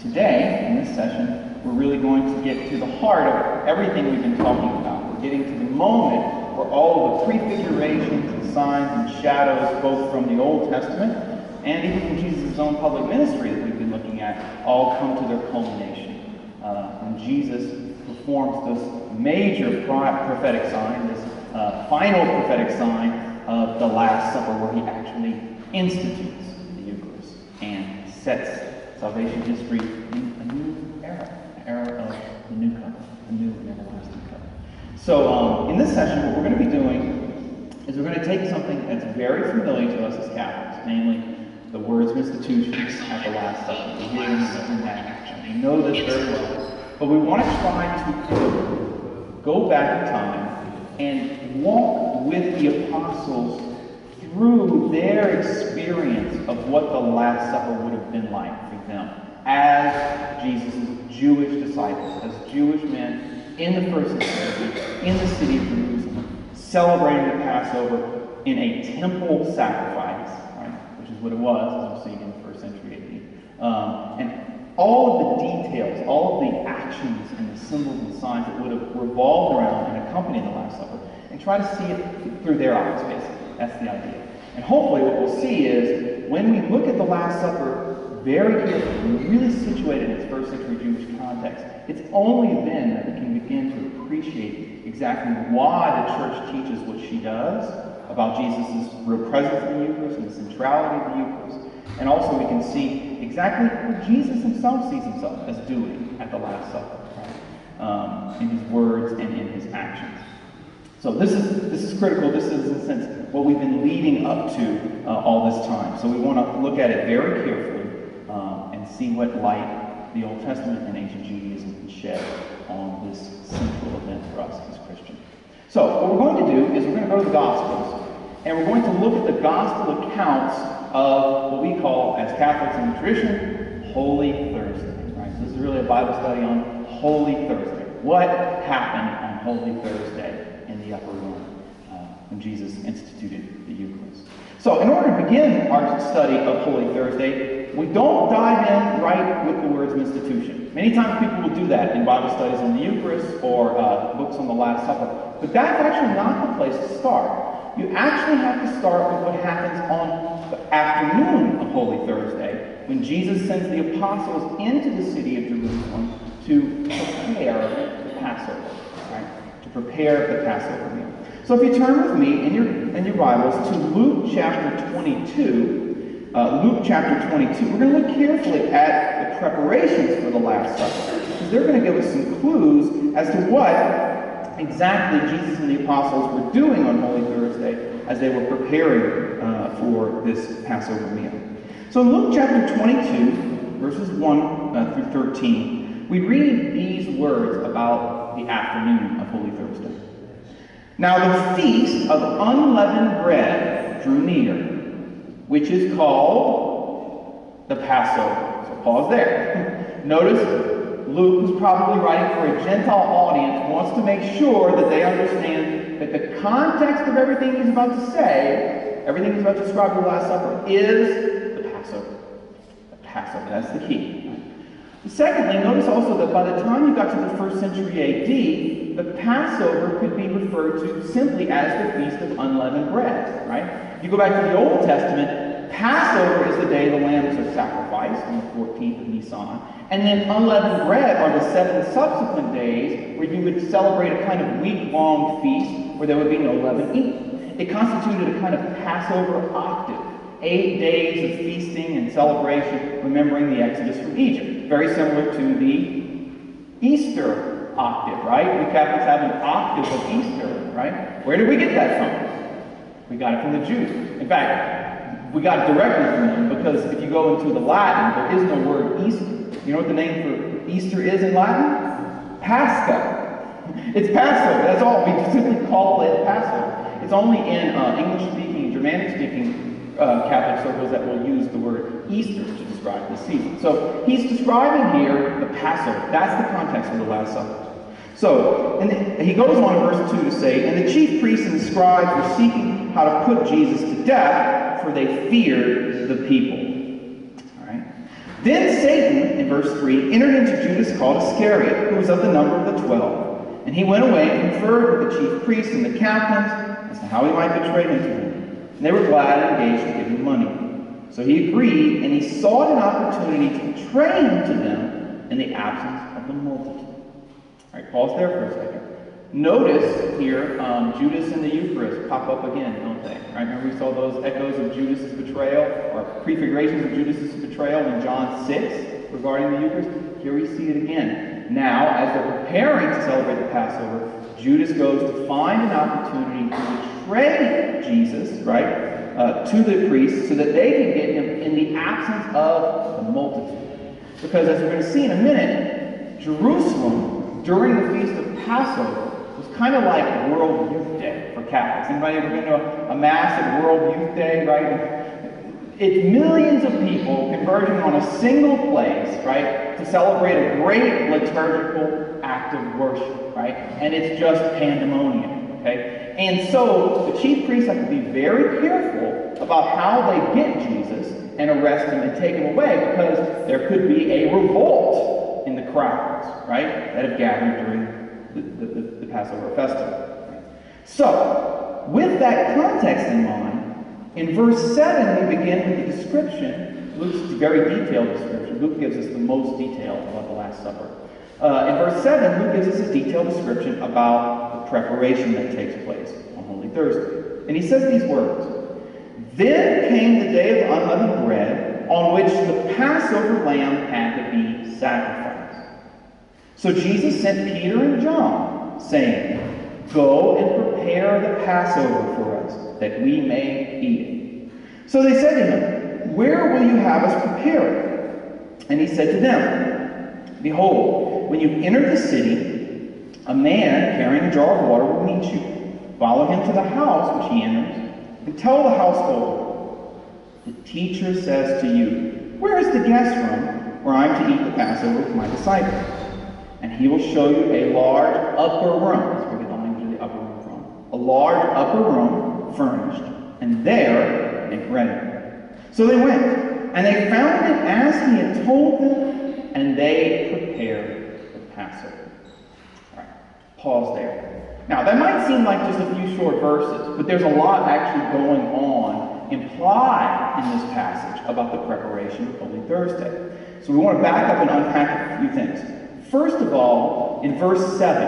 Today, in this session, we're really going to get to the heart of everything we've been talking about. We're getting to the moment where all of the prefigurations and signs and shadows, both from the Old Testament and even from Jesus' own public ministry that we've been looking at, all come to their culmination. When Jesus performs this major prophetic sign, this final prophetic sign of the Last Supper, where he actually institutes the Eucharist and sets salvation history in a new era, an era of the new covenant, a new and everlasting covenant. So in this session, what we're going to be doing is we're going to take something that's very familiar to us as Catholics, namely the words of institutions at the Last Supper. We hear them in that action. We know this very well. But we want to try to go back in time and walk with the apostles through their experience of what the Last Supper would have been like for them as Jesus' Jewish disciples, as Jewish men in the first century, in the city of Jerusalem, celebrating the Passover in a temple sacrifice, right, which is what it was, as we'll see in the first century AD. And all of the details, all of the actions and the symbols and signs that would have revolved around and accompanied the Last Supper, and try to see it through their eyes, basically. That's the idea. And hopefully what we'll see is, when we look at the Last Supper very carefully, really situated in its first century Jewish context, it's only then that we can begin to appreciate exactly why the Church teaches what she does about Jesus' real presence in the Eucharist and the centrality of the Eucharist. And also we can see exactly what Jesus himself sees himself as doing at the Last Supper, right? In his words and in his actions. So this is critical. This is, in a sense, what we've been leading up to all this time. So we want to look at it very carefully and see what light the Old Testament and ancient Judaism can shed on this central event for us as Christians. So what we're going to do is we're going to go to the Gospels, and we're going to look at the Gospel accounts of what we call, as Catholics in the tradition, Holy Thursday. Right? So this is really a Bible study on Holy Thursday. What happened on Holy Thursday in the upper room when Jesus instituted the Eucharist? So in order to begin our study of Holy Thursday, we don't dive in right with the words of institution. Many times people will do that in Bible studies on the Eucharist or books on the Last Supper. But that's actually not the place to start. You actually have to start with what happens on the afternoon of Holy Thursday, when Jesus sends the apostles into the city of Jerusalem to prepare the Passover, right? To prepare the Passover meal. So if you turn with me in your Bibles to Luke chapter 22, we're going to look carefully at the preparations for the Last Supper, because they're going to give us some clues as to what exactly Jesus and the apostles were doing on Holy Thursday as they were preparing for this Passover meal. So in Luke chapter 22, verses 1 through 13, we read these words about the afternoon of Holy Thursday. Now the feast of unleavened bread drew near, which is called the Passover. So pause there. Notice Luke, who's probably writing for a Gentile audience, wants to make sure that they understand that the context of everything he's about to say, everything he's about to describe the Last Supper, is the Passover. The Passover, that's the key. Secondly, notice also that by the time you got to the first century AD, the Passover could be referred to simply as the Feast of Unleavened Bread, right? If you go back to the Old Testament, Passover is the day the lambs are sacrificed, on the 14th of Nisan. And then unleavened bread are the 7 subsequent days where you would celebrate a kind of week-long feast where there would be no leaven eaten. It constituted a kind of Passover octave, 8 days of feasting and celebration, remembering the Exodus from Egypt. Very similar to the Easter octave, right? We Catholics have an octave of Easter, right? Where did we get that from? We got it from the Jews. In fact, we got it directly from them, because if you go into the Latin, there is no word Easter. You know what the name for Easter is in Latin? Pascha. It's Passover. That's all. We simply call it Passover. It's only in English-speaking, Germanic-speaking Catholic circles that will use the word Easter to describe the season. So he's describing here the Passover. That's the context of the Last Supper. So, and he goes on in verse 2 to say, and the chief priests and the scribes were seeking how to put Jesus to death, for they feared the people. All right. Then Satan, in verse 3, entered into Judas called Iscariot, who was of the number of the 12. And he went away and conferred with the chief priests and the captains as to how he might betray him to them. And they were glad and engaged to give him money. So he agreed, and he sought an opportunity to betray him to them in the absence of the multitude. All right, pause there for a second. Notice here, Judas and the Eucharist pop up again, don't they? Right? Remember we saw those echoes of Judas' betrayal, or prefigurations of Judas' betrayal in John 6 regarding the Eucharist? Here we see it again. Now, as they're preparing to celebrate the Passover, Judas goes to find an opportunity to betray Jesus, right, to the priests so that they can get him in the absence of the multitude. Because as we're going to see in a minute, Jerusalem, during the Feast of Passover, was kind of like World Youth Day for Catholics. Anybody ever been to a Mass at World Youth Day, right? It's millions of people converging on a single place, right, to celebrate a great liturgical act of worship, right? And it's just pandemonium, okay? And so the chief priests have to be very careful about how they get Jesus and arrest him and take him away, because there could be a revolt in the crowds, right, that have gathered during the Passover festival. So, with that context in mind, in verse 7 we begin with the description. Luke's a very detailed description. Luke gives us the most detail about the Last Supper. In verse 7, Luke gives us a detailed description about the preparation that takes place on Holy Thursday. And he says these words, "Then came the day of unleavened bread, on which the Passover lamb had to be sacrificed. So Jesus sent Peter and John, saying, 'Go and prepare the Passover for us, that we may eat it.' So they said to him, 'Where will you have us prepare it?' And he said to them, 'Behold, when you enter the city, a man carrying a jar of water will meet you. Follow him to the house which he enters, and tell the householder, the teacher says to you, where is the guest room where I am to eat the Passover with my disciples? And he will show you a large upper room.'" That's where we get the language of the upper room from. "A large upper room furnished, and there make ready." So they went, and they found it as he had told them, and they prepared the Passover. All right, pause there. Now, that might seem like just a few short verses, but there's a lot actually going on, implied in this passage about the preparation of Holy Thursday. So we want to back up and unpack a few things. First of all, in verse 7,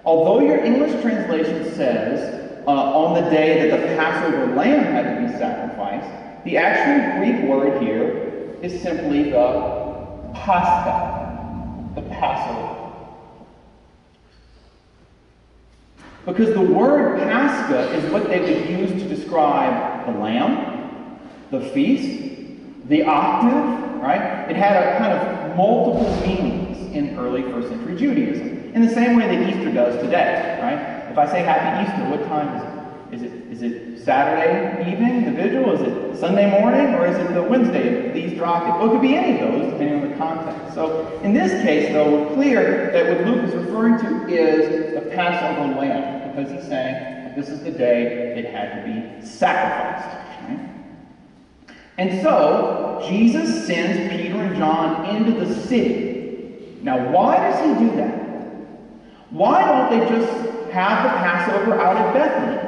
although your English translation says, on the day that the Passover lamb had to be sacrificed, the actual Greek word here is simply the Pascha, the Passover. Because the word Pascha is what they would use to describe the lamb, the feast, the octave, right? It had a kind of multiple meanings in early first century Judaism, in the same way that Easter does today, right? If I say Happy Easter, what time is it? Is it Saturday evening, the vigil? Is it Sunday morning? Or is it the Wednesday, the Easter octave? Well, it could be any of those, depending on the context. So, in this case, though, we're clear that what Luke is referring to is the Passover lamb, because he's saying that this is the day it had to be sacrificed, right? And so, Jesus sends Peter and John into the city. Now, why does he do that? Why don't they just have the Passover out at Bethany?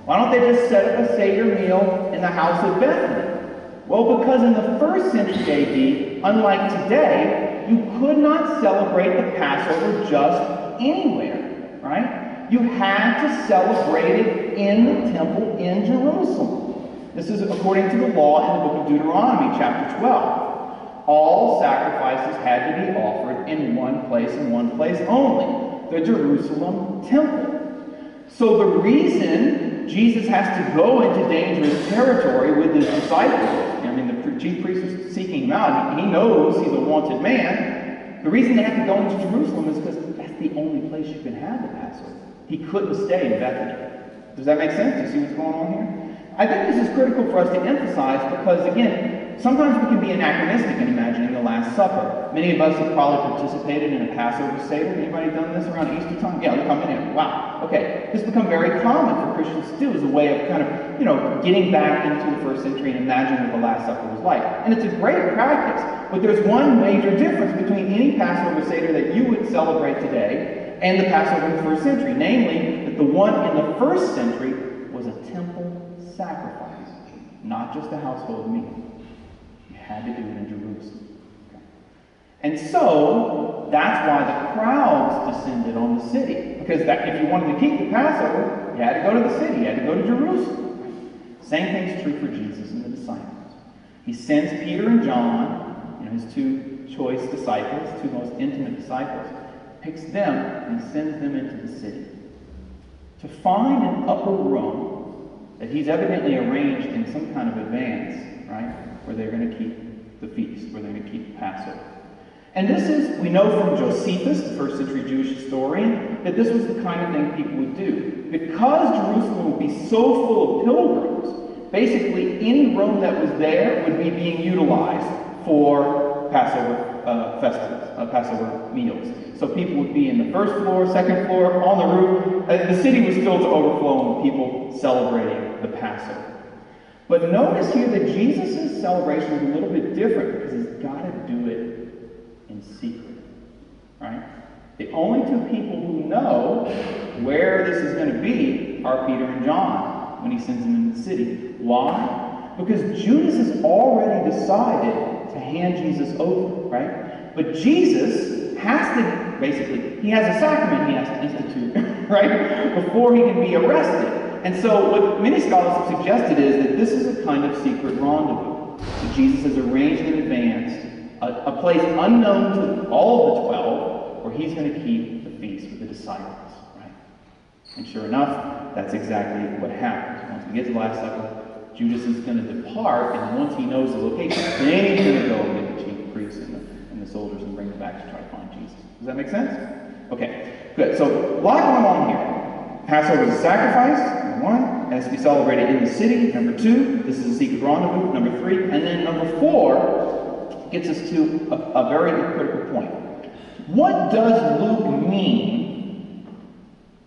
Why don't they just set up a Seder meal in the house of Bethany? Well, because in the first century AD, unlike today, you could not celebrate the Passover just anywhere, right? You had to celebrate it in the temple in Jerusalem. This is according to the law in the book of Deuteronomy, chapter 12. All sacrifices had to be offered in one place and one place only, the Jerusalem temple. So the reason Jesus has to go into dangerous territory with his disciples, I mean, the chief priest is seeking him out, he knows he's a wanted man. The reason they have to go into Jerusalem is because that's the only place you can have the Passover. He couldn't stay in Bethany. Does that make sense? Do you see what's going on here? I think this is critical for us to emphasize because, again, sometimes we can be anachronistic in imagining the Last Supper. Many of us have probably participated in a Passover Seder. Anybody done this around Easter time? Yeah, look how many of you. Wow. Okay. This has become very common for Christians to do as a way of kind of, getting back into the first century and imagining what the Last Supper was like. And it's a great practice. But there's one major difference between any Passover Seder that you would celebrate today and the Passover in the first century. Namely, that the one in the first century was a temple sacrifice, not just a household meal. You had to do it in Jerusalem. Okay. And so, that's why the crowds descended on the city. Because if you wanted to keep the Passover, you had to go to the city, you had to go to Jerusalem. Same thing's true for Jesus and the disciples. He sends Peter and John, his two choice disciples, two most intimate disciples, picks them and sends them into the city to find an upper room that he's evidently arranged in some kind of advance, right, where they're going to keep the feast, where they're going to keep the Passover. And this is, we know from Josephus, the first century Jewish historian, that this was the kind of thing people would do. Because Jerusalem would be so full of pilgrims, basically any room that was there would be being utilized for Passover festivals, Passover meals. So people would be in the first floor, second floor, on the roof. The city was filled to overflowing with people celebrating the Passover. But notice here that Jesus' celebration is a little bit different because he's got to do it in secret, right? The only two people who know where this is going to be are Peter and John when he sends them into the city. Why? Because Judas has already decided to hand Jesus over, right? But Jesus has to, basically, he has a sacrament he has to institute, right? Before he can be arrested. And so what many scholars have suggested is that this is a kind of secret rendezvous. So Jesus has arranged in advance a place unknown to all of the 12 where he's going to keep the feast with the disciples, right? And sure enough, that's exactly what happens. Once we get to the Last Supper, Judas is going to depart, and once he knows the location, then he's going to go and get the chief priests and the soldiers and bring them back to try to find Jesus. Does that make sense? Okay, good. So, a lot going on here. Passover is a sacrifice, number one. It has to be celebrated in the city, number two. This is a secret rendezvous, number three. And then number four gets us to a very critical point. What does Luke mean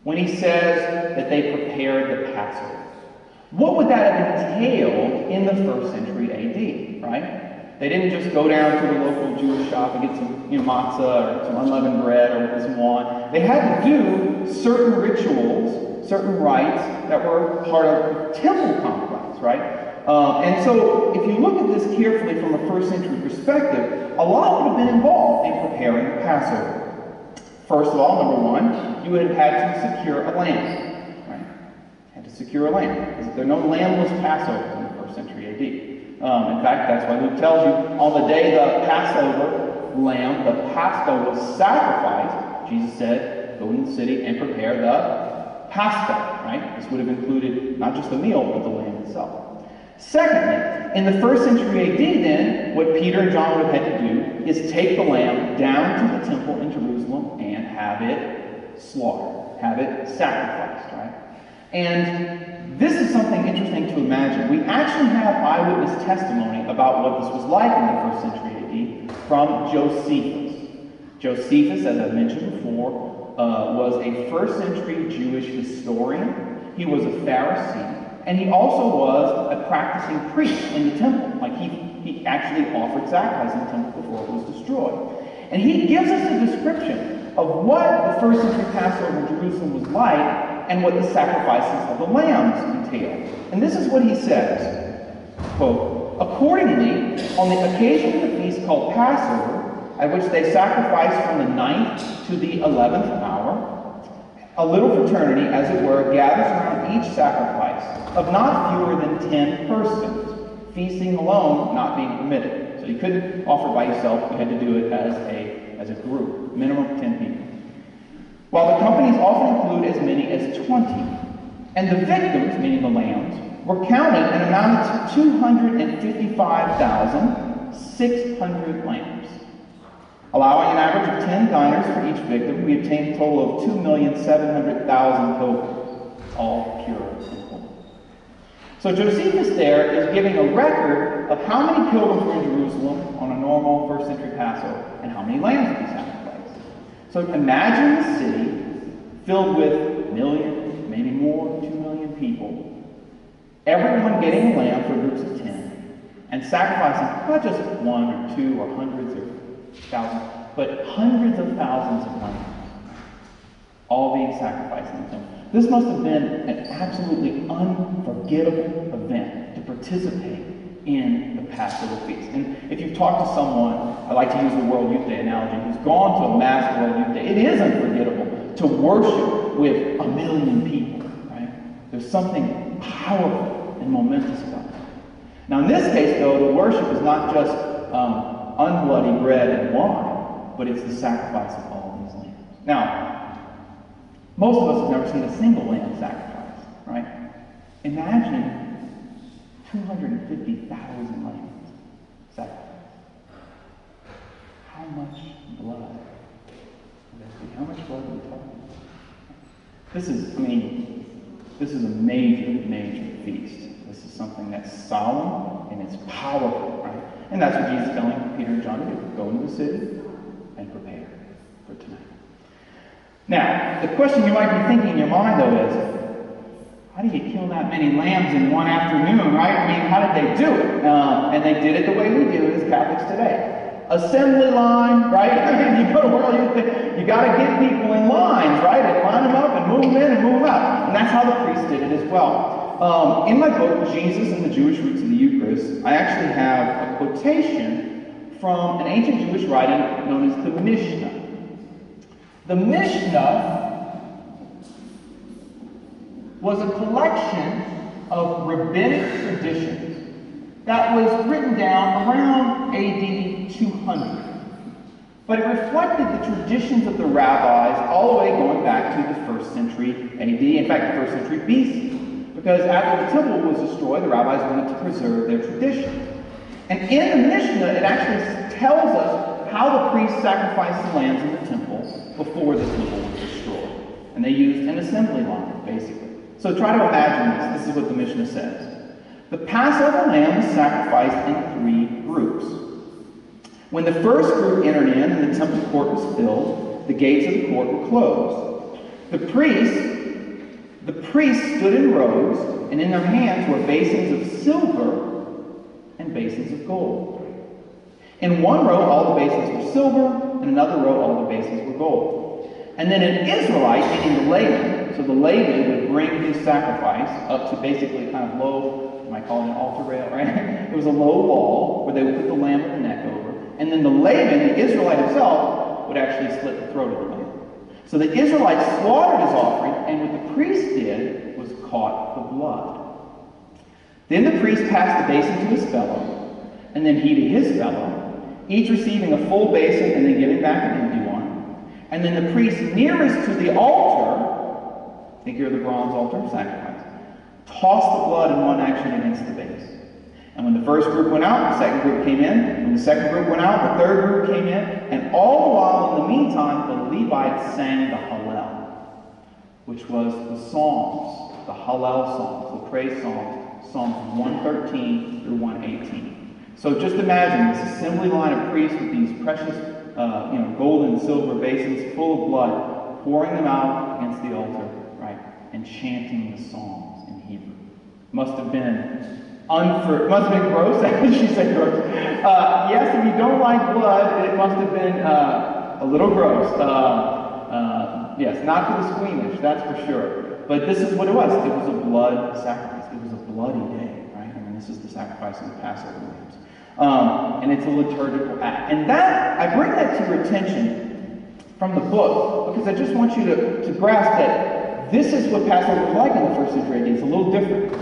when he says that they prepared the Passover? What would that have entailed in the first century AD, right? They didn't just go down to the local Jewish shop and get some matzah or some unleavened bread or some wine. They had to do certain rituals, certain rites that were part of the temple complex, right? And so if you look at this carefully from a first century perspective, a lot would have been involved in preparing the Passover. First of all, number one, you would have had to secure a lamb. Secure a lamb. There are no lambless Passovers in the first century AD. In fact, that's why Luke tells you, on the day the Passover lamb, the Pascha, was sacrificed, Jesus said, go in the city and prepare the Pascha, right? This would have included not just the meal, but the lamb itself. Secondly, in the first century AD then, what Peter and John would have had to do is take the lamb down to the temple in Jerusalem and have it slaughtered, have it sacrificed, right? And this is something interesting to imagine. We actually have eyewitness testimony about what this was like in the first century AD from Josephus. Josephus, as I mentioned before, was a first century Jewish historian. He was a Pharisee, and he also was a practicing priest in the temple. Like he actually offered sacrifice in the temple before it was destroyed. And he gives us a description of what the first century Passover in Jerusalem was like and what the sacrifices of the lambs entailed. And this is what he says, quote, accordingly, on the occasion of the feast called Passover, at which they sacrificed from the 9th to the 11th hour, a little fraternity, as it were, gathers around each sacrifice of not fewer than 10 persons, feasting alone not being permitted. So you couldn't offer by yourself, you had to do it as a group, minimum of 10 people. While the companies often include as many as 20. And the victims, meaning the lambs, were counted and amounted to 255,600 lambs. Allowing an average of 10 diners for each victim, we obtained a total of 2,700,000 pilgrims, all pure and holy. So Josephus there is giving a record of how many pilgrims were in Jerusalem on a normal first century Passover and how many lambs would be sacrificed. So imagine the city filled with a million, maybe more, 2 million people. Everyone getting a lamb for groups of 10 and sacrificing not just 1 or 2 or hundreds or thousands, but hundreds of thousands of lambs, all being sacrificed in the temple. This must have been an absolutely unforgettable event to participate in the Passover feast. And if you've talked to someone, I like to use the World Youth Day analogy, who's gone to a mass World Youth Day, it is unforgettable to worship with 1 million people, right? There's something powerful and momentous about it. Now in this case, though, the worship is not just unbloody bread and wine, but it's the sacrifice of all these lambs. Now, most of us have never seen a single lamb sacrificed, right? Imagine 250,000 lambs sacrificed. How much blood? How much blood are we talking about? This is a major, major feast. This is something that's solemn and it's powerful, right? And that's what Jesus is telling Peter and John to do. Go into the city and prepare for tonight. Now, the question you might be thinking in your mind, though, is, how do you kill that many lambs in one afternoon, right? I mean, how did they do it? And they did it the way we do it as Catholics today. Assembly line, right? I mean, you go to World Youth Day, you got to get people in lines, right? And line them up and move them in and move them out. And that's how the priests did it as well. In my book, Jesus and the Jewish Roots of the Eucharist, I actually have a quotation from an ancient Jewish writing known as the Mishnah. The Mishnah was a collection of rabbinic traditions that was written down around AD 200. But it reflected the traditions of the rabbis all the way going back to the 1st century AD, in fact, the 1st century BC. Because after the temple was destroyed, the rabbis wanted to preserve their traditions. And in the Mishnah, it actually tells us how the priests sacrificed the lambs in the temple before the temple was destroyed. And they used an assembly line, basically. So try to imagine this. This is what the Mishnah says. The Passover lamb was sacrificed in 3 groups. When the first group entered in and the temple court was filled, the gates of the court were closed. The priests stood in rows, and in their hands were basins of silver and basins of gold. In one row, all the basins were silver, in another row, all the basins were gold. And then an Israelite, meaning the layman, so the layman would bring his sacrifice up to basically kind of low, you might call it an altar rail, right? It was a low wall where they would put the lamb with the neck over. And then the layman, the Israelite himself, would actually slit the throat of the lamb. So the Israelite slaughtered his offering, and what the priest did was caught the blood. Then the priest passed the basin to his fellow, and then he to his fellow, each receiving a full basin and then giving back an empty one. And then the priest nearest to the altar, think here of the bronze altar of sacrifice, tossed the blood in one action against the base. And when the first group went out, the second group came in. When the second group went out, the third group came in. And all the while, in the meantime, the Levites sang the Hallel, which was the Psalms, the Hallel Psalms, the praise Psalms, Psalms 113 through 118. So just imagine this assembly line of priests with these precious, gold and silver basins full of blood, pouring them out against the altar, right, and chanting the Psalms in Hebrew. Must have been gross. She said gross. Yes, if you don't like blood, it must have been a little gross. Yes, not for the squeamish, that's for sure. But this is what it was. It was a blood sacrifice. It was a bloody day, right? I mean, this is the sacrifice of the Passover lambs. And it's a liturgical act. And that, I bring that to your attention from the book because I just want you to grasp that this is what Passover was like in the 1st century AD. It's a little different.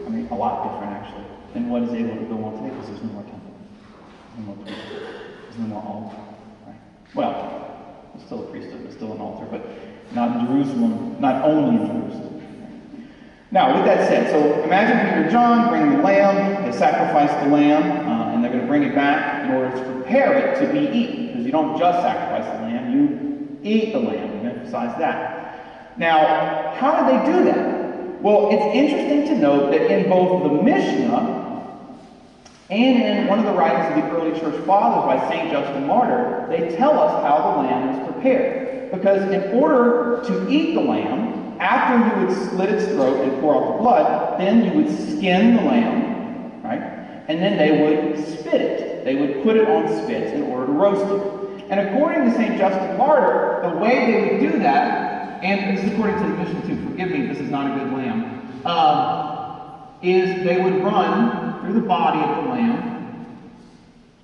I mean, a lot different, actually, than what is able to go on today because there's no more temple. There's no more priest. There's no more altar. Right? Well, there's still a priesthood. There's still an altar, but not in Jerusalem, not only in Jerusalem. Now, with that said, so imagine Peter and John bring the lamb, they sacrifice the lamb, and they're going to bring it back in order to prepare it to be eaten. Because you don't just sacrifice the lamb, you eat the lamb. We emphasize that. Now, how did they do that? Well, it's interesting to note that in both the Mishnah and in one of the writings of the early church fathers by St. Justin Martyr, they tell us how the lamb was prepared. Because in order to eat the lamb, after you would slit its throat and pour out the blood, then you would skin the lamb, right? And then they would spit it. They would put it on spits in order to roast it. And according to St. Justin Martyr, the way they would do that, and this is according to the Mishnah too, forgive me, this is not a good lamb, is they would run through the body of the lamb.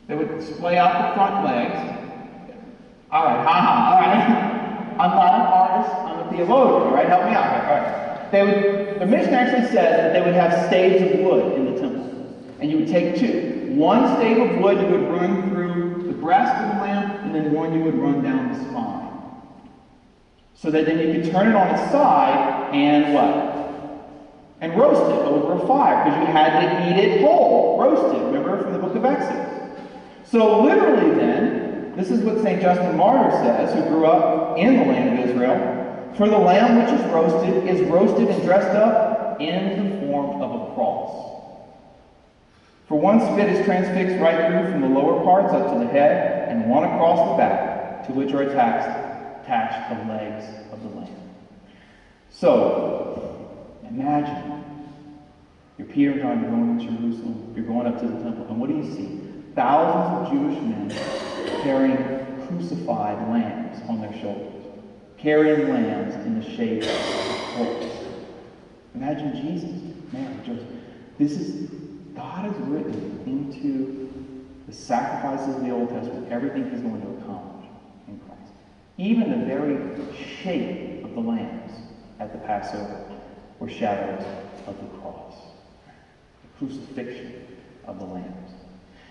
They would splay out the front legs. All right, all right. I'm not an artist, I'm a theologian, all right? Help me out here. All right. The Mishnah actually says that they would have staves of wood in the temple. And you would take two. One stave of wood you would run through the breast of the lamb, and then one you would run down the spine. So that then you could turn it on its side and what? And roast it over a fire, because you had to eat it whole, roasted, remember from the book of Exodus. So literally then, this is what St. Justin Martyr says, who grew up in the land of Israel. For the lamb which is roasted and dressed up in the form of a cross. For one spit is transfixed right through from the lower parts up to the head, and one across the back, to which are attached the legs of the lamb. So, imagine, you're Peter and John, you're going to Jerusalem, you're going up to the temple, and what do you see? Thousands of Jewish men carrying crucified lambs on their shoulders, carrying lambs in the shape of corpses. Imagine Jesus, Mary, Joseph. This is, God has written into the sacrifices of the Old Testament everything He's going to accomplish in Christ. Even the very shape of the lambs at the Passover were shadows of the cross, the crucifixion of the lambs.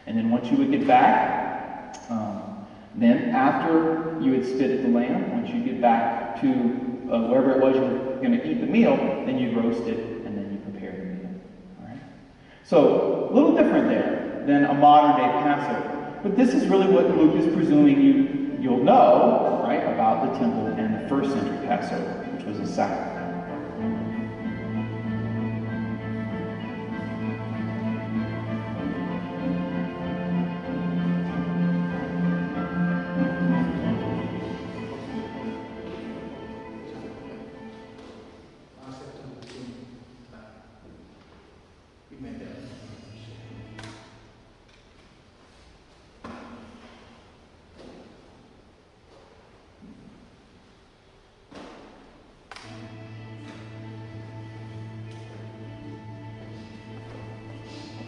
And then once you would get back, then after you had spit at the lamb, once you get back to wherever it was you were going to eat the meal, then you roast it and then you prepare the meal. All right? So a little different there than a modern day Passover. But this is really what Luke is presuming you'll know, right, about the temple and the first century Passover, which was a sacrifice.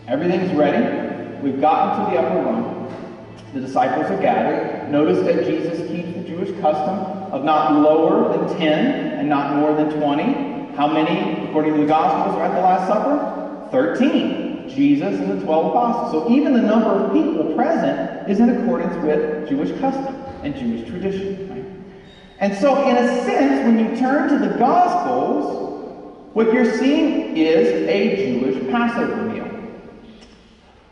Everything's ready. We've gotten to the upper room. The disciples are gathered. Notice that Jesus keeps the Jewish custom of not lower than 10 and not more than 20. How many, according to the Gospels, are at the Last Supper? 13. Jesus and the 12 apostles. So even the number of people present is in accordance with Jewish custom and Jewish tradition. Right? And so in a sense, when you turn to the Gospels, what you're seeing is a Jewish Passover meal.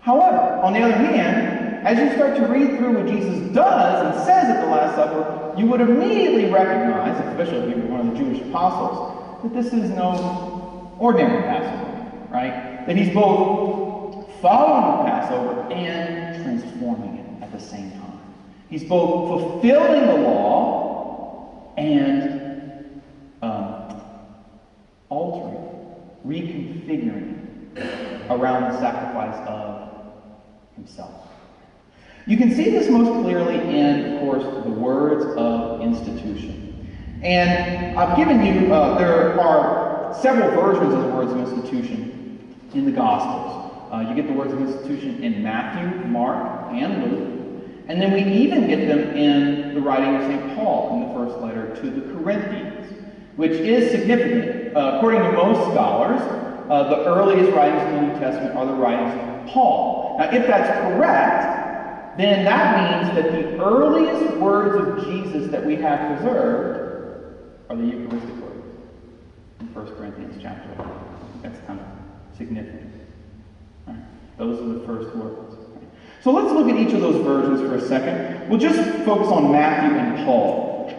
However, on the other hand, as you start to read through what Jesus does and says at the Last Supper, you would immediately recognize, especially if you were one of the Jewish apostles, that this is no ordinary Passover, right? That he's both following the Passover and transforming it at the same time. He's both fulfilling the law and altering, reconfiguring around the sacrifice of himself. You can see this most clearly in, of course, the words of institution. And I've given you, there are several versions of the words of institution in the Gospels. You get the words of institution in Matthew, Mark, and Luke. And then we even get them in the writing of St. Paul in the first letter to the Corinthians, which is significant. According to most scholars, the earliest writings in the New Testament are the writings of Paul. Now, if that's correct, then that means that the earliest words of Jesus that we have preserved are the Eucharistic words in 1 Corinthians chapter 1. That's kind of significant. Right? Those are the first words. Right? So let's look at each of those versions for a second. We'll just focus on Matthew and Paul,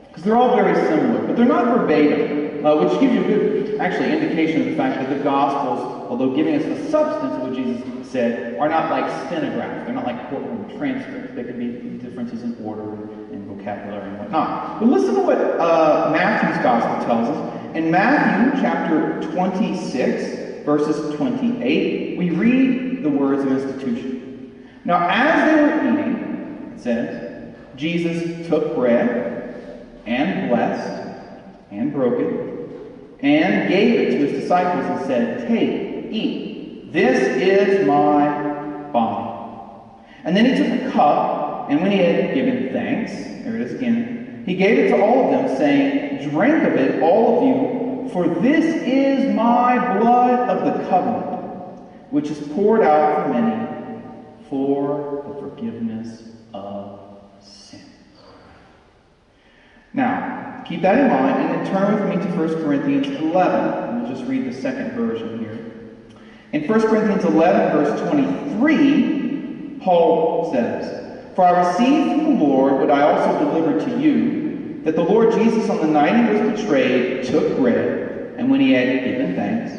because they're all very similar, but they're not verbatim. which gives you a good, actually, indication of the fact that the Gospels, although giving us the substance of what Jesus said, are not like stenographs. They're not like courtroom transcripts. There can be differences in order and vocabulary and whatnot. But listen to what Matthew's Gospel tells us. In Matthew chapter 26, verses 28, we read the words of institution. Now, as they were eating, it says, Jesus took bread and blessed and broke it and gave it to his disciples and said, "Take, eat. This is my body." And then he took a cup, and when he had given thanks, there it is again, he gave it to all of them, saying, "Drink of it, all of you, for this is my blood of the covenant, which is poured out for many for the forgiveness of sins." Now, keep that in mind, and then turn with me to 1 Corinthians 11. And we'll just read the second version here. In 1 Corinthians 11, verse 23, Paul says, "For I received from the Lord what I also delivered to you, that the Lord Jesus, on the night he was betrayed, took bread, and when he had given thanks,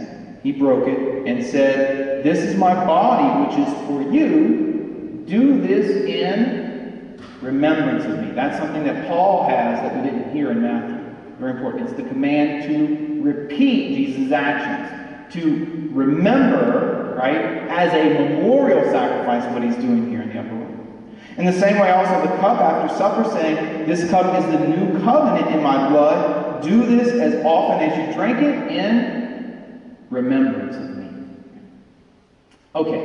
he broke it, and said, 'This is my body, which is for you. Do this in remembrance of me.'" That's something that Paul has that we didn't hear in Matthew. Very important. It's the command to repeat Jesus' actions, to remember, right, as a memorial sacrifice what he's doing here in the upper room. In the same way also the cup after supper, saying, "This cup is the new covenant in my blood. Do this as often as you drink it in remembrance of me." Okay.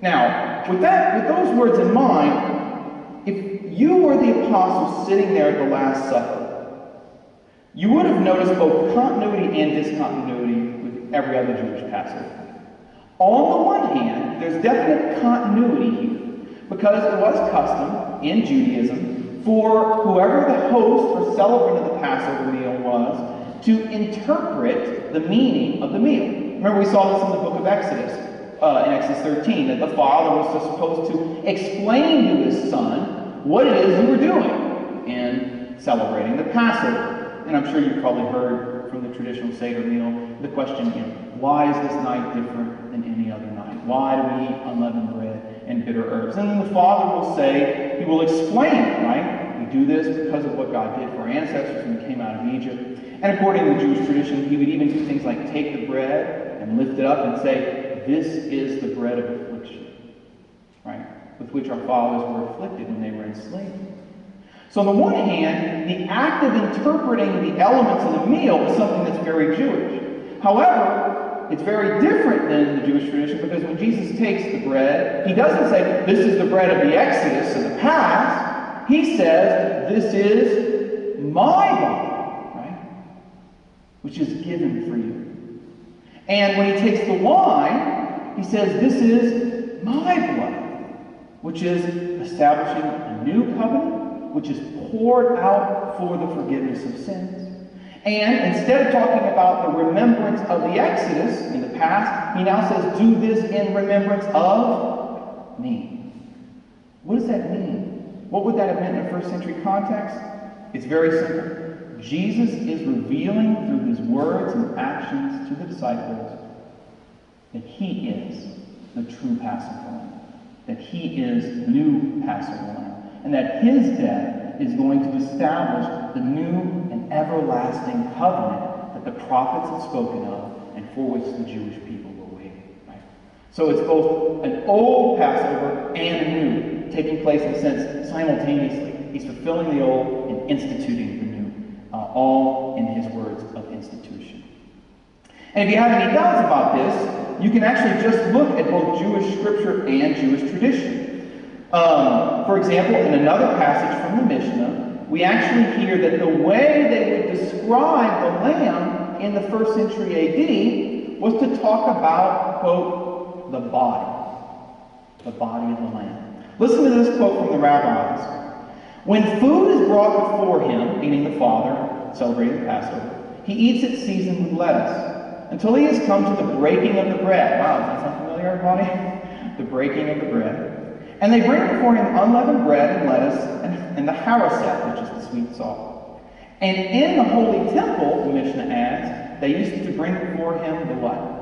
Now, with those words in mind, if you were the apostle sitting there at the Last Supper, you would have noticed both continuity and discontinuity with every other Jewish Passover. On the one hand, there's definite continuity here, because it was custom in Judaism for whoever the host or celebrant of the Passover meal was to interpret the meaning of the meal. Remember, we saw this in the book of Exodus, in Exodus 13, that the father was supposed to explain to his son what it is you were doing in celebrating the Passover. And I'm sure you've probably heard from the traditional Seder meal the question, why is this night different than any other night? Why do we eat unleavened bread and bitter herbs? And then the father will say, he will explain it, right? We do this because of what God did for our ancestors when we came out of Egypt. And according to the Jewish tradition, he would even do things like take the bread and lift it up and say, "This is the bread of affliction," right? With which our fathers were afflicted when they were enslaved. So on the one hand, the act of interpreting the elements of the meal is something that's very Jewish. However, it's very different than the Jewish tradition, because when Jesus takes the bread, he doesn't say, "This is the bread of the Exodus of the past." He says, "This is my body," right? Which is given for you. And when he takes the wine, he says, "This is my blood," which is establishing a new covenant, which is poured out for the forgiveness of sins. And instead of talking about the remembrance of the Exodus in the past, he now says, "Do this in remembrance of me." What does that mean? What would that have meant in a first century context? It's very simple. Jesus is revealing through his words and actions to the disciples that he is the true Passover Lamb, that he is new Passover Lamb, and that his death is going to establish the new and everlasting covenant that the prophets had spoken of and for which the Jewish people were waiting. Right? So it's both an old Passover and a new, taking place in a sense simultaneously. He's fulfilling the old and instituting the new, all in his words of institution. And if you have any doubts about this, you can actually just look at both Jewish scripture and Jewish tradition. For example, in another passage from the Mishnah, we actually hear that the way they would describe the lamb in the 1st century A.D. was to talk about, quote, the body of the lamb. Listen to this quote from the rabbis. "When food is brought before him," meaning the Father, celebrating the Passover, "he eats it seasoned with lettuce, until he has come to the breaking of the bread." Wow, does that sound familiar, everybody? The breaking of the bread. "And they bring before him unleavened bread and lettuce and the haroset," which is the sweet salt. And in the holy temple, the Mishnah adds, they used to bring before him the what?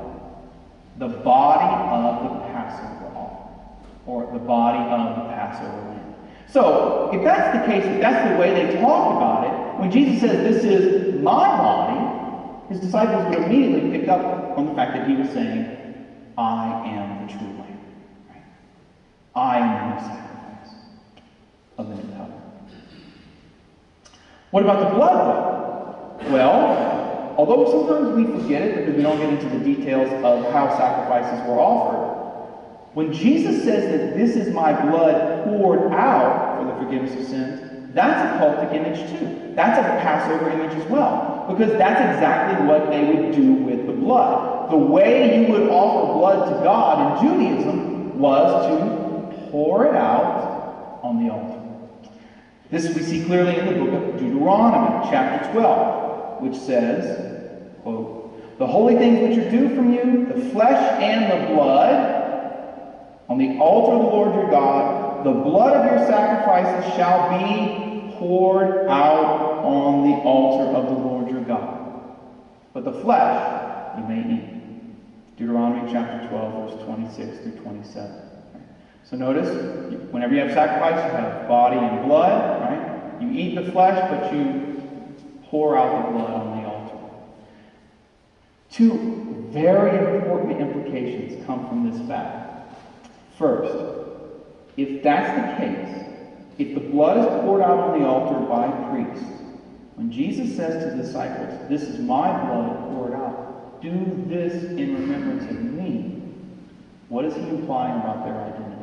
The body of the Passover offering, or the body of the Passover lamb. So, if that's the case, if that's the way they talk about it, when Jesus says, this is my body, his disciples would immediately pick up on the fact that he was saying, I am the true lamb. Right? I am the new sacrifice of the new covenant. What about the blood, though? Well, although sometimes we forget it because we don't get into the details of how sacrifices were offered, when Jesus says that this is my blood poured out for the forgiveness of sins, that's a cultic image too. That's a Passover image as well, because that's exactly what they would do with the blood. The way you would offer blood to God in Judaism was to pour it out on the altar. This we see clearly in the book of Deuteronomy, chapter 12, which says, quote, the holy things which are due from you, the flesh and the blood, on the altar of the Lord your God, the blood of your sacrifices shall be poured out on the altar of the Lord your God. But the flesh you may eat. Deuteronomy chapter 12, verse 26 through 27. So notice, whenever you have sacrifice, you have body and blood, right? You eat the flesh, but you pour out the blood on the altar. Two very important implications come from this fact. First, if that's the case, if the blood is poured out on the altar by priests, when Jesus says to the disciples, this is my blood poured out, do this in remembrance of me, what is he implying about their identity?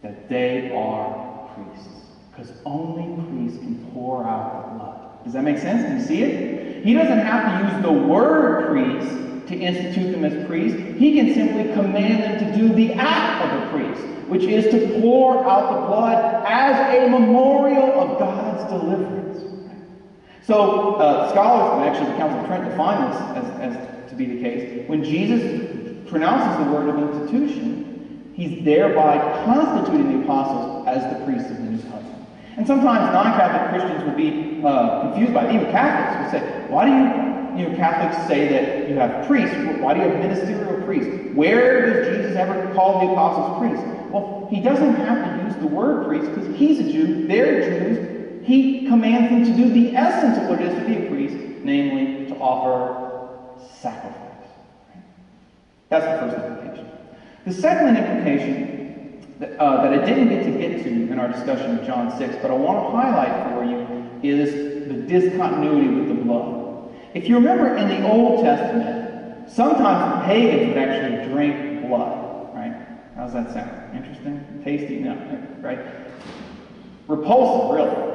That they are priests. Because only priests can pour out the blood. Does that make sense? Do you see it? He doesn't have to use the word priest to institute them as priests. He can simply command them to do the act of a priest, which is to pour out the blood as a memorial of God's deliverance. So scholars, and actually the Council of Trent define this as to be the case. When Jesus pronounces the word of institution, he's thereby constituting the apostles as the priests of the new covenant. And sometimes non-Catholic Christians will be confused by it. Even Catholics will say, why do you Catholics say that you have priests? Why do you have ministerial priests? Where does Jesus ever call the apostles priests? Well, he doesn't have to use the word priest because he's a Jew, they're Jews. He commands them to do the essence of what it is to be a priest, namely to offer sacrifice. That's the first implication. The second implication that I didn't get to in our discussion of John 6, but I want to highlight for you, is the discontinuity with the blood. If you remember in the Old Testament, sometimes the pagans would actually drink blood, right? How's that sound? Interesting? Tasty? No, right? Repulsive, really.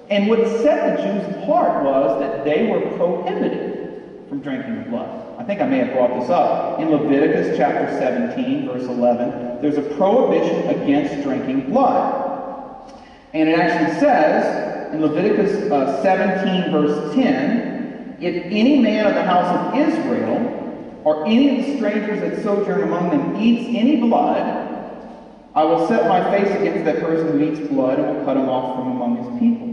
And what set the Jews apart was that they were prohibited from drinking the blood. I think I may have brought this up. In Leviticus chapter 17, verse 11, there's a prohibition against drinking blood. And it actually says, in Leviticus 17, verse 10, if any man of the house of Israel, or any of the strangers that sojourn among them, eats any blood, I will set my face against that person who eats blood and will cut him off from among his people.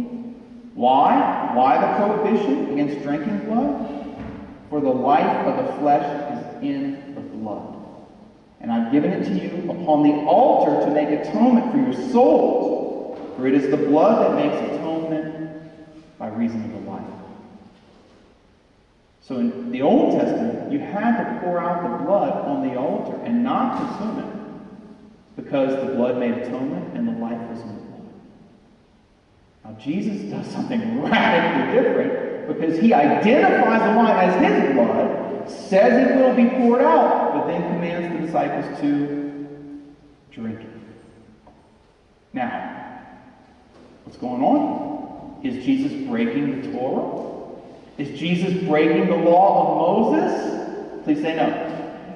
Why? Why the prohibition against drinking blood? For the life of the flesh is in the blood. And I've given it to you upon the altar to make atonement for your souls. For it is the blood that makes atonement by reason of the life. So in the Old Testament, you had to pour out the blood on the altar and not consume it, because the blood made atonement and the life was in the blood. Now Jesus does something radically different, because he identifies the wine as his blood, says it will be poured out, but then commands the disciples to drink it. Now, what's going on? Is Jesus breaking the Torah? Is Jesus breaking the law of Moses? Please say no.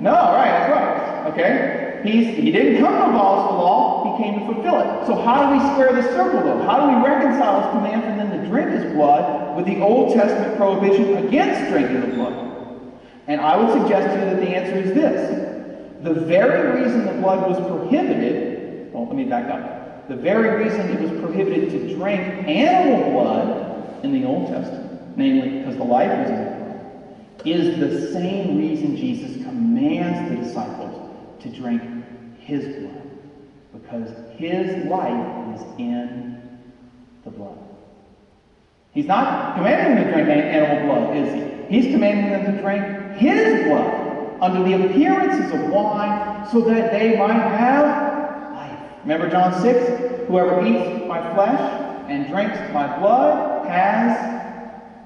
No, right, that's right. Okay? He didn't come to abolish the law, he came to fulfill it. So how do we square the circle, though? How do we reconcile his command for them to drink his blood with the Old Testament prohibition against drinking the blood? And I would suggest to you that the answer is this. The very reason the blood was prohibited, well, let me back up. The very reason it was prohibited to drink animal blood in the Old Testament, namely because the life is in the blood, is the same reason Jesus commands the disciples to drink his blood. Because his life is in the blood. He's not commanding them to drink animal blood, is he? He's commanding them to drink his blood under the appearances of wine so that they might have life. Remember John 6? Whoever eats my flesh and drinks my blood has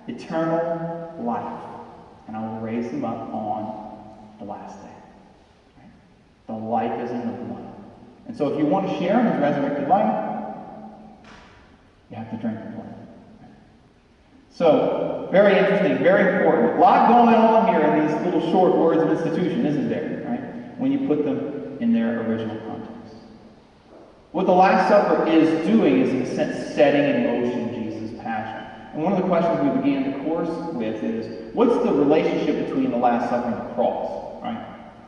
eternal life. And I will raise them up on the last day. Right? The life is in the blood. And so if you want to share in his resurrected life, you have to drink the blood. So, very interesting, very important. A lot going on here in these little short words of institution, isn't there? Right? When you put them in their original context. What the Last Supper is doing is, in a sense, setting in motion Jesus' passion. And one of the questions we began the course with is, what's the relationship between the Last Supper and the cross? Right?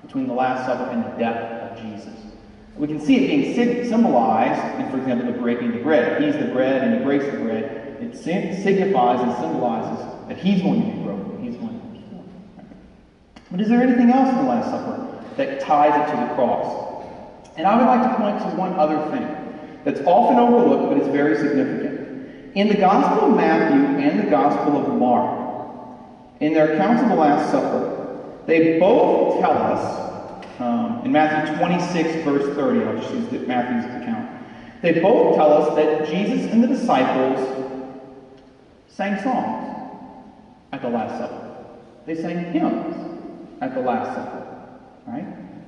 Between the Last Supper and the death of Jesus. We can see it being symbolized in, for example, the breaking the bread. He's the bread and he breaks the bread. It signifies and symbolizes that he's going to be broken. He's going to be killed. But is there anything else in the Last Supper that ties it to the cross? And I would like to point to one other thing that's often overlooked, but it's very significant. In the Gospel of Matthew and the Gospel of Mark, in their accounts of the Last Supper, they both tell us, in Matthew 26, verse 30, I'll just use Matthew's account. They both tell us that Jesus and the disciples sang songs at the Last Supper. They sang hymns at the Last Supper. Right?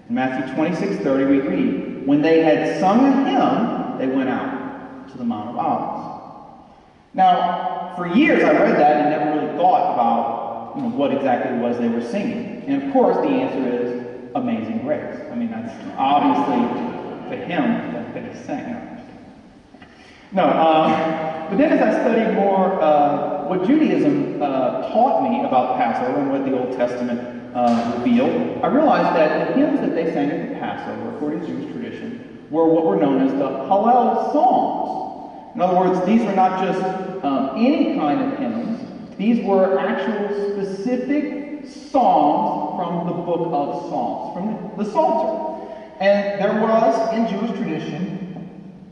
In Matthew 26:30 we read, when they had sung a hymn, they went out to the Mount of Olives. Now, for years I read that and never really thought about what exactly it was they were singing. And of course the answer is Amazing Grace. I mean, that's obviously the hymn that they sang. But then as I studied more what Judaism taught me about Passover and what the Old Testament revealed, I realized that the hymns that they sang at the Passover, according to Jewish tradition, were what were known as the Hallel songs. In other words, these were not just any kind of hymns. These were actual specific songs from the book of Psalms, from the Psalter. And there was, in Jewish tradition,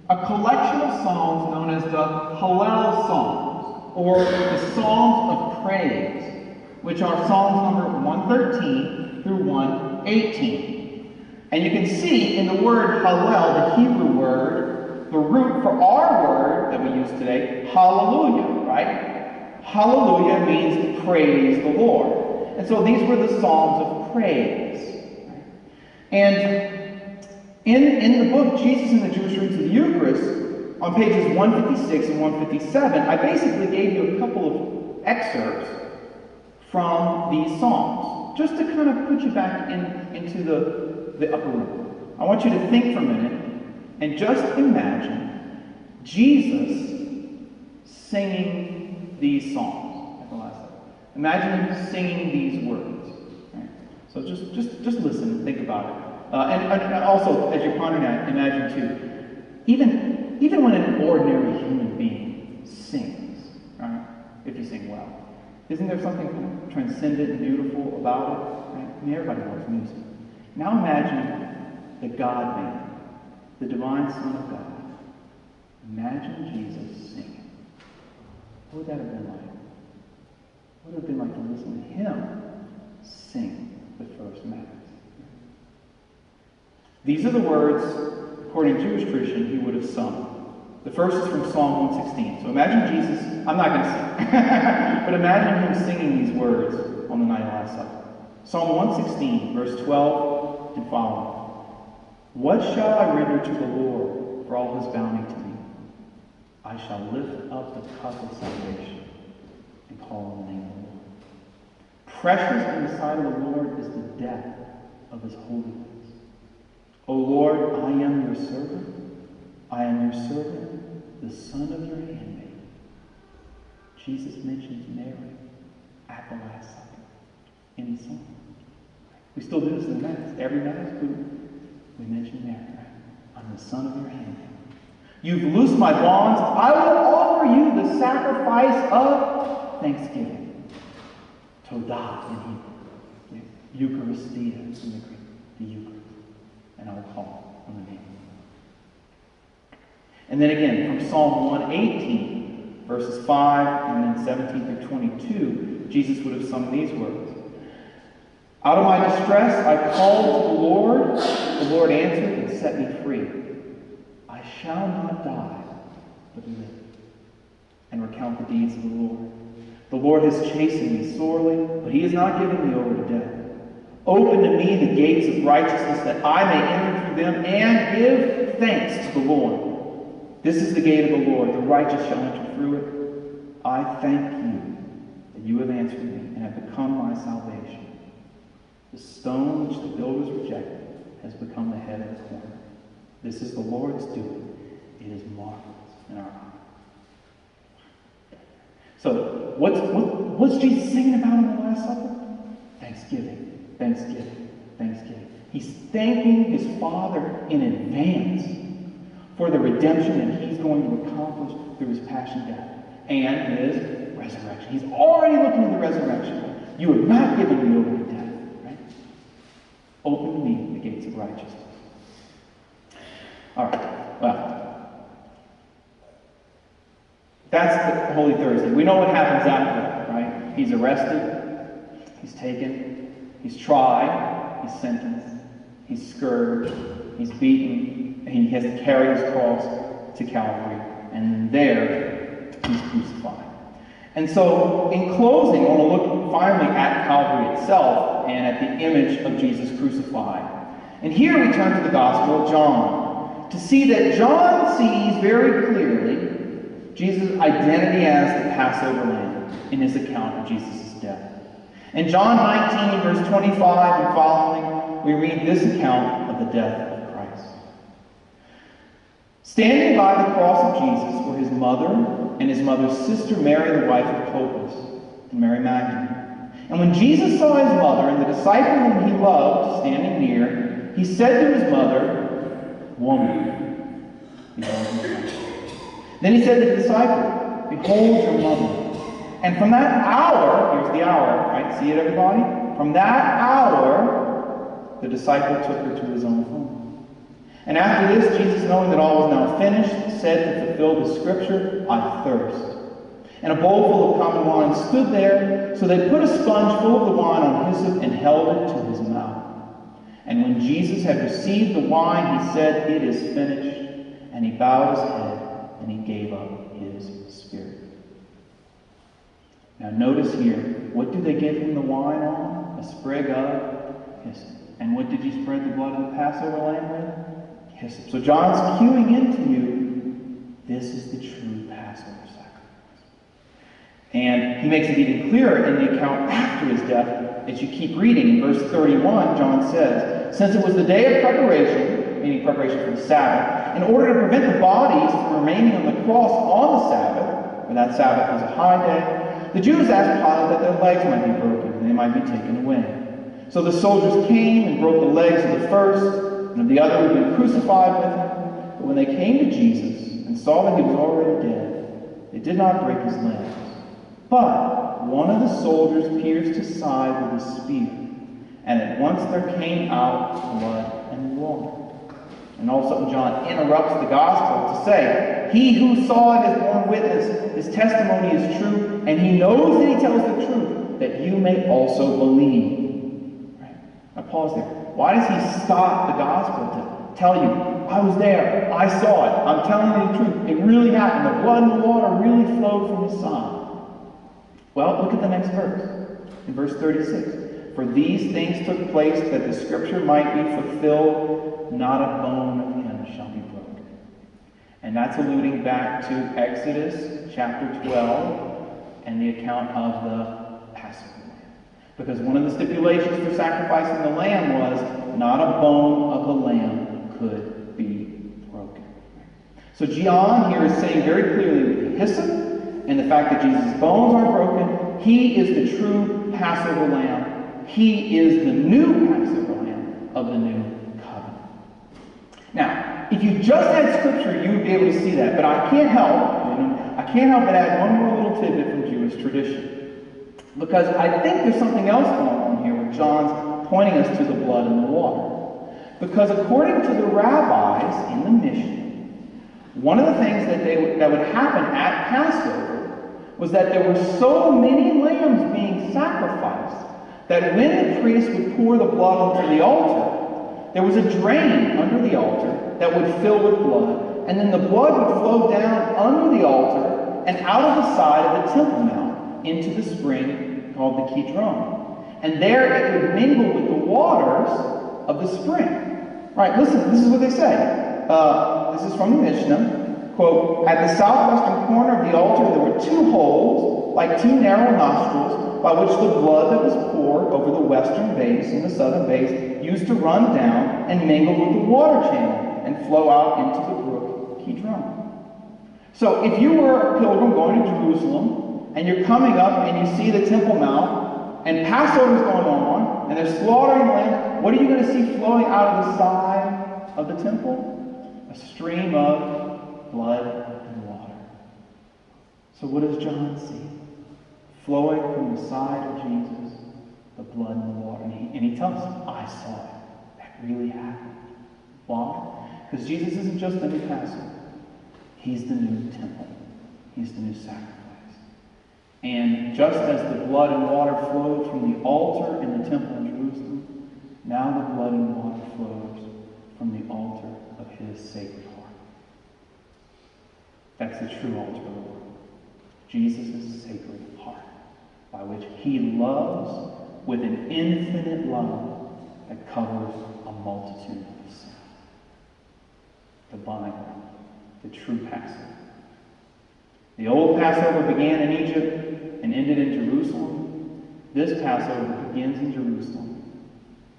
a collection of songs known as the Hallel songs, or the Songs of Praise, which are Psalms number 113 through 118. And you can see in the word Hallel, the Hebrew word, the root for our word that we use today, hallelujah, right? Hallelujah means praise the Lord. And so these were the Psalms of praise. Right? And in the book, Jesus and the Jewish Roots of the Eucharist, on pages 156 and 157, I basically gave you a couple of excerpts from these Psalms, just to kind of put you back into the upper room. I want you to think for a minute and just imagine Jesus singing these songs. Imagine him singing these words. Right? So just listen and think about it. And also, as you're pondering that, imagine too, even when an ordinary human being sings, right? If you sing well, isn't there something kind of transcendent and beautiful about it? Right? I mean, everybody loves music. Now imagine the God-man, the divine Son of God. Imagine Jesus singing. What would that have been like? What would it have been like to listen to him sing the first Mass? These are the words, according to Jewish tradition, he would have sung. The first is from Psalm 116. So imagine Jesus, I'm not going to sing, but imagine him singing these words on the night of Last Supper. Psalm 116, verse 12 and following. What shall I render to the Lord for all his bounty to me? I shall lift up the cup of salvation and call on the name of the Lord. Precious in the sight of the Lord is the death of his holy ones. O Lord, I am your servant. I am your servant, the son of your handmaid. Jesus mentions Mary at the Last Supper in his song. We still do this in the Mass. Every Mass we mention Mary. Right? I'm the son of your handmaid. You've loosed my bonds. I will offer you the the sacrifice of thanksgiving. Todah in Hebrew. Eucharistia in the Greek. The Eucharist. And I will call on the name. And then again, from Psalm 118, verses 5 and then 17 through 22, Jesus would have sung these words. Out of my distress I called to the Lord. The Lord answered and set me free. I shall not die, but live, and recount the deeds of the Lord. The Lord has chastened me sorely, but he has not given me over to death. Open to me the gates of righteousness, that I may enter through them and give thanks to the Lord. This is the gate of the Lord. The righteous shall enter through it. I thank you that you have answered me and have become my salvation. The stone which the builders rejected has become the head of the corner. This is the Lord's doing. It is marvelous in our eyes. So, what's Jesus singing about in the Last Supper? Thanksgiving, thanksgiving, thanksgiving. He's thanking his Father in advance for the redemption that he's going to accomplish through his passion, death, and his resurrection. He's already looking at the resurrection. You have not given me over to death. Open to me the gates of righteousness. All right, well, that's the Holy Thursday. We know what happens after that, right? He's arrested, he's taken, he's tried, he's sentenced, he's scourged, he's beaten, and he has to carry his cross to Calvary. And there, he's crucified. And so, in closing, I want to look finally at Calvary itself and at the image of Jesus crucified. And here we turn to the Gospel of John to see that John sees very clearly Jesus' identity as the Passover lamb in his account of Jesus' death. In John 19, verse 25 and following, we read this account of the death of Christ. Standing by the cross of Jesus were his mother and his mother's sister Mary, the wife of Clopas, and Mary Magdalene. And when Jesus saw his mother and the disciple whom he loved standing near, he said to his mother, Woman, behold your son. Then he said to the disciple, Behold your mother. And from that hour, here's the hour, right? See it, everybody? From that hour, the disciple took her to his own home. And after this, Jesus, knowing that all was now finished, said to fulfill the scripture, I thirst. And a bowl full of common wine stood there, so they put a sponge full of the wine on hyssop and held it to his mouth. And when Jesus had received the wine, he said, It is finished. And he bowed his head, and he gave up his spirit. Now notice here, what do they give him the wine on? A sprig of hyssop. And what did you spread the blood of the Passover lamb with? Hyssop. So John's cueing into you, this is the true Passover sacrifice. And he makes it even clearer in the account after his death. As you keep reading, in verse 31, John says, Since it was the day of preparation, meaning preparation for the Sabbath, in order to prevent the bodies from remaining on the cross on the Sabbath, for that Sabbath was a high day, the Jews asked Pilate that their legs might be broken and they might be taken away. So the soldiers came and broke the legs of the first and of the other who had been crucified with him. But when they came to Jesus and saw that he was already dead, they did not break his legs. But one of the soldiers pierced his side with a spear, and at once there came out blood and water. And all of a sudden John interrupts the gospel to say, He who saw it has borne witness, his testimony is true, and he knows that he tells the truth, that you may also believe. Right? Now pause there. Why does he stop the gospel to tell you, I was there, I saw it, I'm telling you the truth, it really happened, the blood and the water really flowed from his side? Well, look at the next verse, in verse 36. For these things took place that the scripture might be fulfilled, not a bone of him shall be broken. And that's alluding back to Exodus chapter 12 and the account of the Passover. Because one of the stipulations for sacrificing the lamb was not a bone of the lamb could be broken. So John here is saying very clearly with the hyssop and the fact that Jesus' bones are broken, he is the true Passover lamb. He is the new Passover lamb of the new covenant. Now, if you just had scripture, you would be able to see that. But I can't help, can't help but add one more little tidbit from Jewish tradition. Because I think there's something else going on here with John's pointing us to the blood and the water. Because according to the rabbis in the Mishnah, one of the things that would happen at Passover was that there were so many lambs being sacrificed that when the priest would pour the blood onto the altar, there was a drain under the altar that would fill with blood, and then the blood would flow down under the altar and out of the side of the Temple Mount into the spring called the Kidron. And there it would mingle with the waters of the spring. Right, listen, this is what they say. This is from the Mishnah. Quote, "At the southwestern corner of the altar there were 2 holes, like 2 narrow nostrils, by which the blood that was poured over the western base and the southern base used to run down and mingle with the water channel and flow out into the brook Kidron." So if you were a pilgrim going to Jerusalem, and you're coming up and you see the Temple Mount, and Passover's going on, and they're slaughtering lambs, what are you going to see flowing out of the side of the temple? A stream of blood and water. So what does John see? Flowing from the side of Jesus, the blood and the water. And he tells us, I saw it. That really happened. Why? Because Jesus isn't just the new Passover. He's the new temple. He's the new sacrifice. And just as the blood and water flowed from the altar in the temple in Jerusalem, now the blood and water flows from the altar of his sacred heart. That's the true altar of the world. Jesus' sacred heart, by which he loves with an infinite love that covers a multitude of sins. The Bible, the true Passover. The old Passover began in Egypt and ended in Jerusalem. This Passover begins in Jerusalem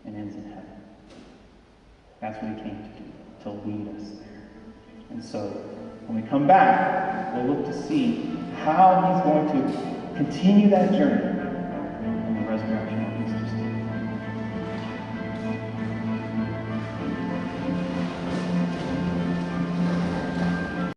and ends in heaven. That's what he came to do, to lead us there. And so, when we come back, we'll look to see how he's going to continue that journey